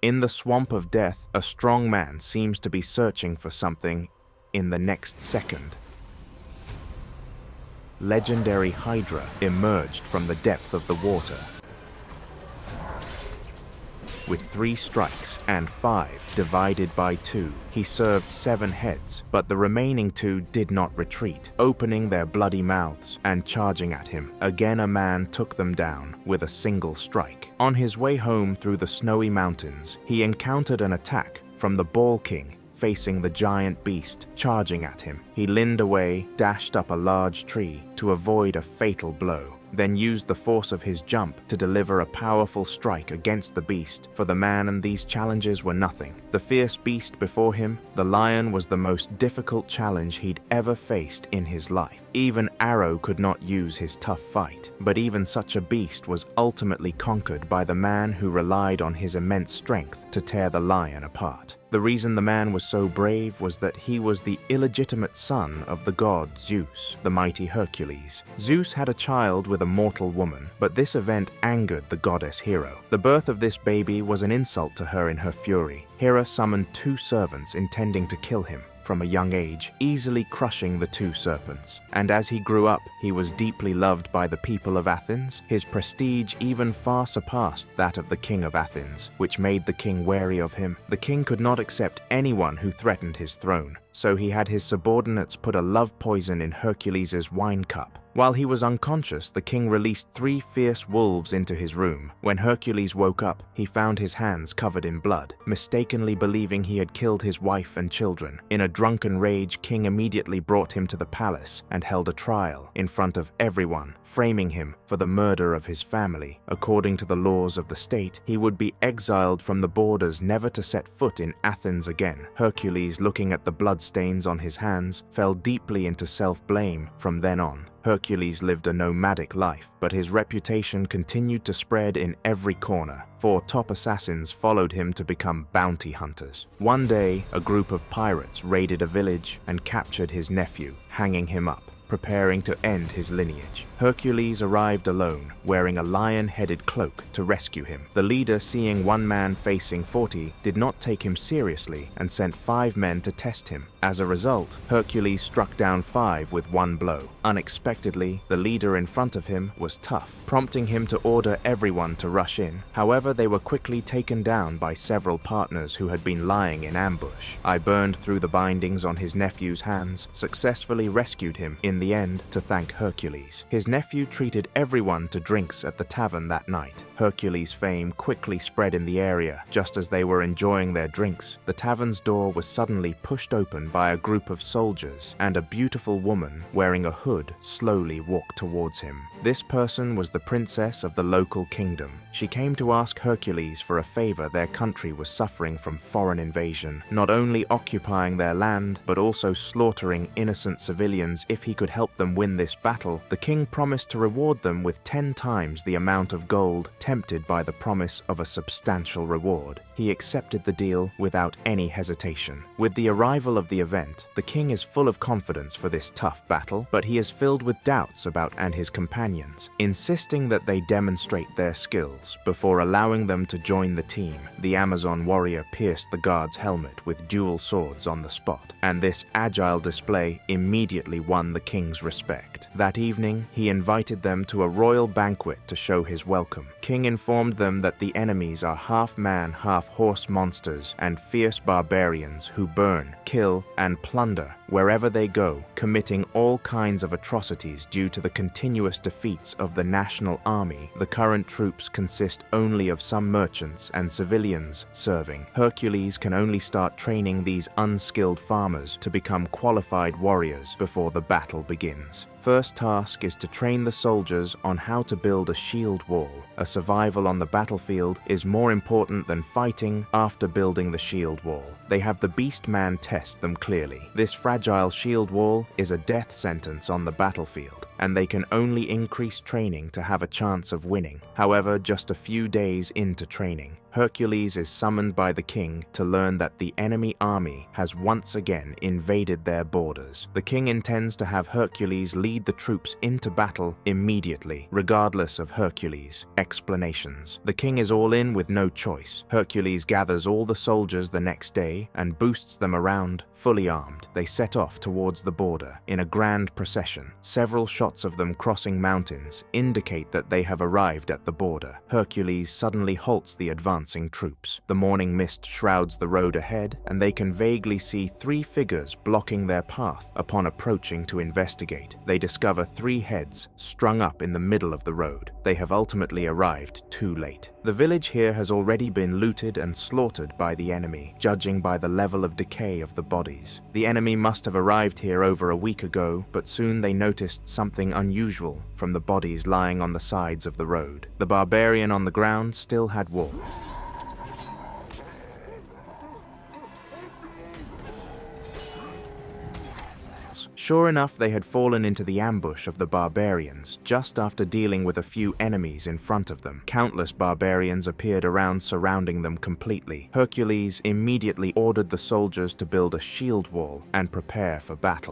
In the swamp of death, a strong man seems to be searching for something in the next second. Legendary Hydra emerged from the depth of the water. With 3 strikes and 5 divided by 2, he served 7 heads, but the remaining 2 did not retreat, opening their bloody mouths and charging at him. Again a man took them down with a single strike. On his way home through the snowy mountains, he encountered an attack from the Ball King, facing the giant beast charging at him. He leaned away, dashed up a large tree to avoid a fatal blow, then used the force of his jump to deliver a powerful strike against the beast. For the man, and these challenges were nothing. The fierce beast before him, the lion, was the most difficult challenge he'd ever faced in his life. Even Arrow could not use his tough fight, but even such a beast was ultimately conquered by the man who relied on his immense strength to tear the lion apart. The reason the man was so brave was that he was the illegitimate son of the god Zeus, the mighty Hercules. Zeus had a child with a mortal woman, but this event angered the goddess Hera. The birth of this baby was an insult to her in her fury. Hera summoned 2 servants intending to kill him from a young age, easily crushing the 2 serpents. And as he grew up, he was deeply loved by the people of Athens. His prestige even far surpassed that of the king of Athens, which made the king wary of him. The king could not accept anyone who threatened his throne, so he had his subordinates put a love poison in Hercules' wine cup. While he was unconscious, the king released 3 fierce wolves into his room. When Hercules woke up, he found his hands covered in blood, mistakenly believing he had killed his wife and children. In a drunken rage, King immediately brought him to the palace and held a trial in front of everyone, framing him for the murder of his family. According to the laws of the state, he would be exiled from the borders, never to set foot in Athens again. Hercules, looking at the bloodstains on his hands, fell deeply into self-blame from then on. Hercules lived a nomadic life, but his reputation continued to spread in every corner. 4 top assassins followed him to become bounty hunters. One day, a group of pirates raided a village and captured his nephew, hanging him up, preparing to end his lineage. Hercules arrived alone, wearing a lion-headed cloak to rescue him. The leader, seeing one man facing 40, did not take him seriously and sent 5 men to test him. As a result, Hercules struck down 5 with 1 blow. Unexpectedly, the leader in front of him was tough, prompting him to order everyone to rush in. However, they were quickly taken down by several partners who had been lying in ambush. I burned through the bindings on his nephew's hands, successfully rescued him in the end to thank Hercules. His nephew treated everyone to drinks at the tavern that night. Hercules' fame quickly spread in the area. Just as they were enjoying their drinks, the tavern's door was suddenly pushed open by a group of soldiers, and a beautiful woman wearing a hood slowly walked towards him. This person was the princess of the local kingdom. She came to ask Hercules for a favor. Their country was suffering from foreign invasion, not only occupying their land, but also slaughtering innocent civilians. If he could help them win this battle, the king promised to reward them with 10 times the amount of gold. Tempted by the promise of a substantial reward, he accepted the deal without any hesitation. With the arrival of the event, the king is full of confidence for this tough battle, but he is filled with doubts about and his companions, insisting that they demonstrate their skills before allowing them to join the team. The Amazon warrior pierced the guard's helmet with dual swords on the spot, and this agile display immediately won the king's respect. That evening, he invited them to a royal banquet to show his welcome. King informed them that the enemies are half man, half horse monsters and fierce barbarians who burn, kill, and plunder wherever they go, committing all kinds of atrocities due to the continuous defeats of the national army. The current troops consist only of some merchants and civilians serving. Hercules can only start training these unskilled farmers to become qualified warriors before the battle begins. First task is to train the soldiers on how to build a shield wall. A survival on the battlefield is more important than fighting after building the shield wall. They have the Beast Man test them clearly. This fragile shield wall is a death sentence on the battlefield, and they can only increase training to have a chance of winning. However, just a few days into training, Hercules is summoned by the king to learn that the enemy army has once again invaded their borders. The king intends to have Hercules lead the troops into battle immediately, regardless of Hercules' explanations. The king is all in with no choice. Hercules gathers all the soldiers the next day and boosts them around, fully armed. They set off towards the border in a grand procession. Several shots of them crossing mountains indicate that they have arrived at the border. Hercules suddenly halts the advancing troops. The morning mist shrouds the road ahead, and they can vaguely see 3 figures blocking their path. Upon approaching to investigate, they discover 3 heads strung up in the middle of the road. They have ultimately arrived too late. The village here has already been looted and slaughtered by the enemy, judging by the level of decay of the bodies. The enemy must have arrived here over a week ago, but soon they noticed something unusual from the bodies lying on the sides of the road. The barbarian on the ground still had wounds. Sure enough, they had fallen into the ambush of the barbarians just after dealing with a few enemies in front of them. Countless barbarians appeared around, surrounding them completely. Hercules immediately ordered the soldiers to build a shield wall and prepare for battle.